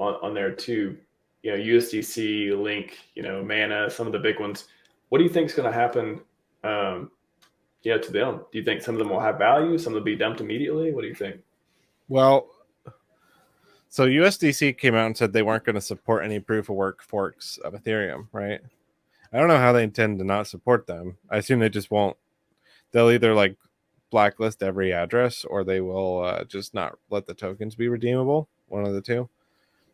on there too. USDC, Link, Mana, some of the big ones. What do you think is going to happen? To them. Do you think some of them will have value? Some will be dumped immediately? What do you think? Well, so USDC came out and said they weren't going to support any proof of work forks of Ethereum, right? I don't know how they intend to not support them. I assume they just won't. They'll either like blacklist every address, or they will just not let the tokens be redeemable. One of the two.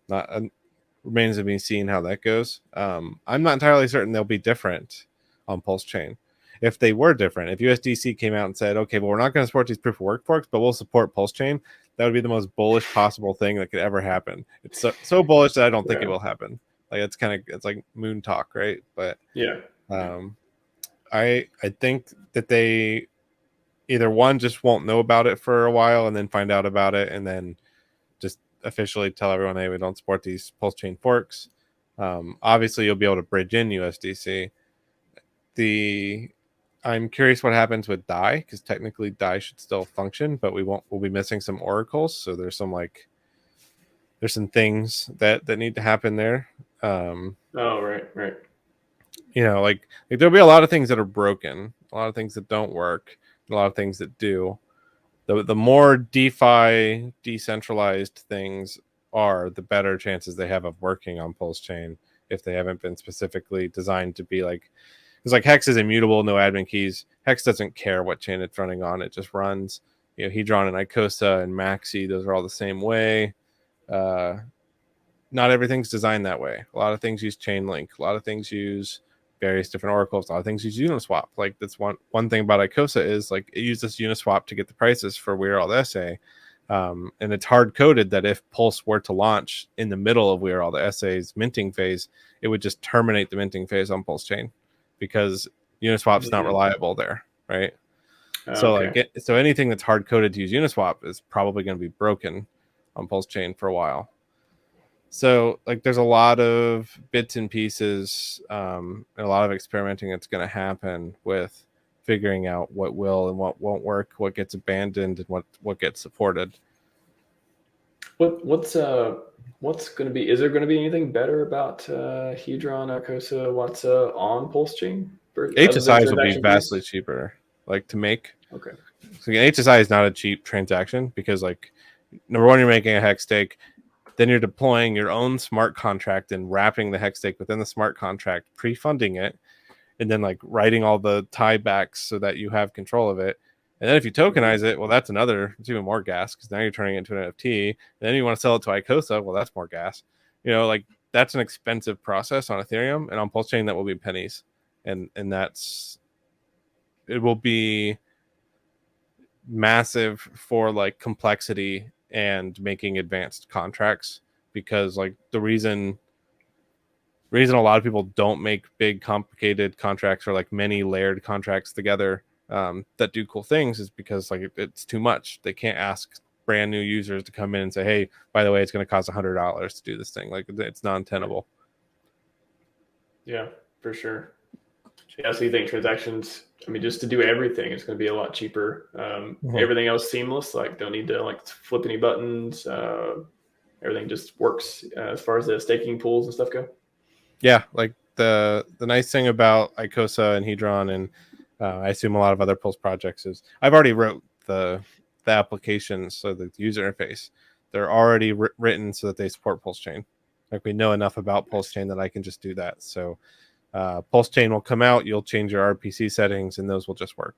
Not remains to be seen how that goes. I'm not entirely certain they'll be different on PulseChain. If they were different, if USDC came out and said, okay, well, we're not going to support these proof of work forks, but we'll support PulseChain, that would be the most bullish possible thing that could ever happen. It's so bullish that I don't think it will happen. Like it's like moon talk, right? But yeah, I think that they either one just won't know about it for a while and then find out about it and then just officially tell everyone, hey, we don't support these PulseChain forks. Obviously, you'll be able to bridge in USDC. I'm curious what happens with DAI, because technically DAI should still function, but we'll be missing some oracles. So there's some things that need to happen there. Right. Like there'll be a lot of things that are broken, a lot of things that don't work, a lot of things that do. The more DeFi decentralized things are, the better chances they have of working on PulseChain if they haven't been specifically designed to be like. Because like Hex is immutable, no admin keys. Hex doesn't care what chain it's running on; it just runs. Hedron and Icosa and Maxi, those are all the same way. Not everything's designed that way. A lot of things use Chainlink. A lot of things use various different oracles. A lot of things use Uniswap. Like that's one thing about Icosa is like it uses Uniswap to get the prices for We Are All the Essay. And it's hard coded that if Pulse were to launch in the middle of We Are All the Essay's minting phase, it would just terminate the minting phase on PulseChain, because Uniswap's not reliable there, right? Okay. So anything that's hard coded to use Uniswap is probably going to be broken on PulseChain for a while. So like there's a lot of bits and pieces and a lot of experimenting that's going to happen with figuring out what will and what won't work, what gets abandoned, and what gets supported. What's going to be? Is there going to be anything better about Hedron, Icosa, Watsa on PulseChain? HSIs will be vastly cheaper, like to make. Okay. So again, HSI is not a cheap transaction because, like, number one, you're making a hex stake, then you're deploying your own smart contract and wrapping the hex stake within the smart contract, pre-funding it, and then like writing all the tiebacks so that you have control of it. And then if you tokenize it, well, that's it's even more gas, because now you're turning it into an NFT. And then you want to sell it to Icosa, well, that's more gas. Like that's an expensive process on Ethereum, and on PulseChain that will be pennies. And it will be massive for like complexity and making advanced contracts, because like the reason a lot of people don't make big complicated contracts or like many layered contracts together that do cool things is because like it's too much. They can't ask brand new users to come in and say, hey, by the way, it's going to cost $100 to do this thing. Like it's non-tenable. Yeah, for sure. Yeah, so you think transactions, just to do everything, it's going to be a lot cheaper. Everything else seamless, like don't need to like flip any buttons. Everything just works as far as the staking pools and stuff go. Yeah, like the nice thing about Icosa and Hedron and I assume a lot of other Pulse projects is I've already wrote the applications, so the user interface, they're already written so that they support PulseChain. Like we know enough about PulseChain that I can just do that. So PulseChain will come out, you'll change your RPC settings, and those will just work.